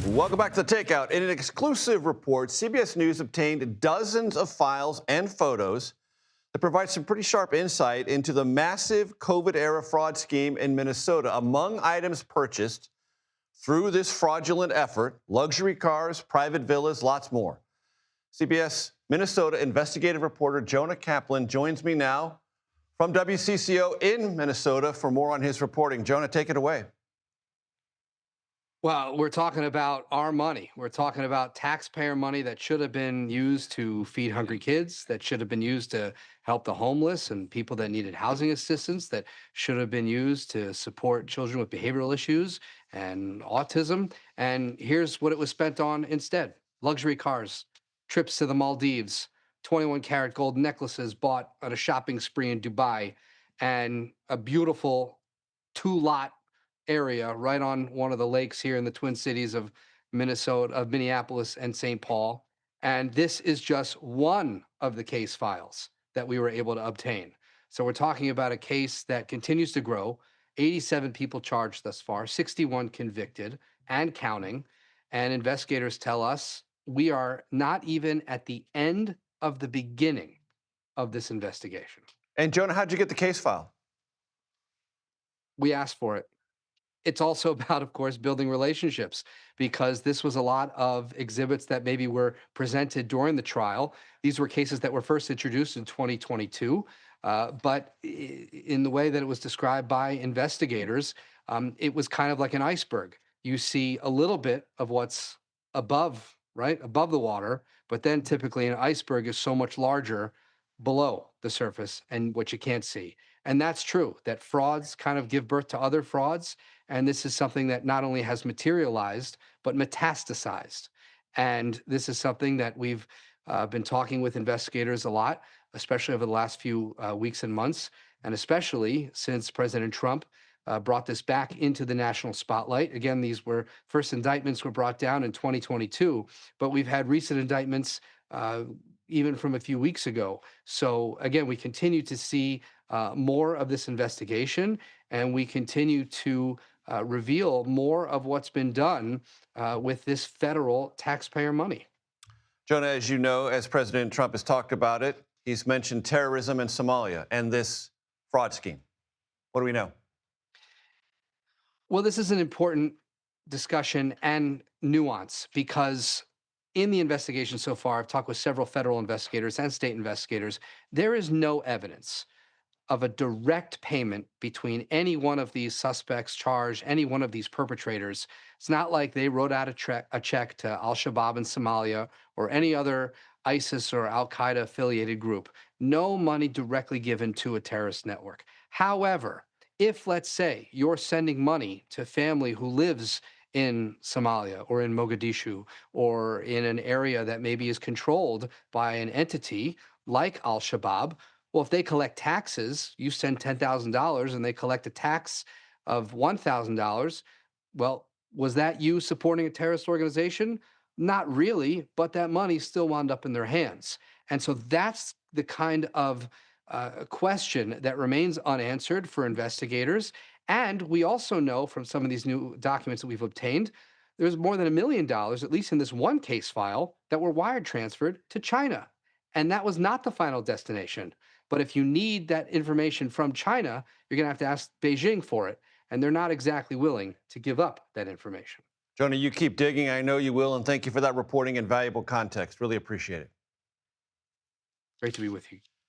Welcome back to The Takeout. In an exclusive report, CBS News obtained dozens of files and photos that provide some pretty sharp insight into the massive COVID-era fraud scheme in Minnesota. Among items purchased through this fraudulent effort, luxury cars, private villas, lots more. CBS Minnesota investigative reporter Jonah Kaplan joins me now from WCCO in Minnesota for more on his reporting. Jonah, take it away. Well, we're talking about our money. We're talking about taxpayer money that should have been used to feed hungry kids, that should have been used to help the homeless and people that needed housing assistance, that should have been used to support children with behavioral issues and autism. And here's what it was spent on instead: luxury cars, trips to the Maldives, 21 karat gold necklaces bought on a shopping spree in Dubai, and a beautiful two-lot area right on one of the lakes here in the Twin Cities of Minneapolis and St. Paul. And this is just one of the case files that we were able to obtain. So we're talking about a case that continues to grow. 87 people charged thus far, 61 convicted and counting. And investigators tell us we are not even at the end of the beginning of this investigation. And Jonah, how'd you get the case file? We asked for it. It's also about, of course, building relationships, because this was a lot of exhibits that maybe were presented during the trial. These were cases that were first introduced in 2022, but in the way that it was described by investigators, it was kind of like an iceberg. You see a little bit of what's above, right, above the water, but then typically an iceberg is so much larger below the surface and what you can't see. And that's true, that frauds kind of give birth to other frauds. And this is something that not only has materialized, but metastasized. And this is something that we've been talking with investigators a lot, especially over the last few weeks and months, and especially since President Trump brought this back into the national spotlight. Again, these were first indictments were brought down in 2022, but we've had recent indictments even from a few weeks ago. So again, we continue to see more of this investigation, and we continue to reveal more of what's been done with this federal taxpayer money. Jonah, as you know, as President Trump has talked about it, he's mentioned terrorism in Somalia and this fraud scheme. What do we know? Well, this is an important discussion and nuance, because in the investigation so far, I've talked with several federal investigators and state investigators. There is no evidence of a direct payment between any one of these suspects charged, any one of these perpetrators. It's not like they wrote out a check to al-Shabaab in Somalia or any other ISIS or al-Qaeda affiliated group. No money directly given to a terrorist network. However, if, let's say, you're sending money to family who lives in Somalia or in Mogadishu or in an area that maybe is controlled by an entity like al-Shabaab, well, if they collect taxes, you send $10,000 and they collect a tax of $1,000, well, was that you supporting a terrorist organization? Not really, but that money still wound up in their hands. And so that's the kind of question that remains unanswered for investigators. And we also know from some of these new documents that we've obtained, there's more than $1 million, at least in this one case file, that were wire transferred to China. And that was not the final destination. But if you need that information from China, you're going to have to ask Beijing for it. And they're not exactly willing to give up that information. Jonah, you keep digging. I know you will. And thank you for that reporting and valuable context. Really appreciate it. Great to be with you.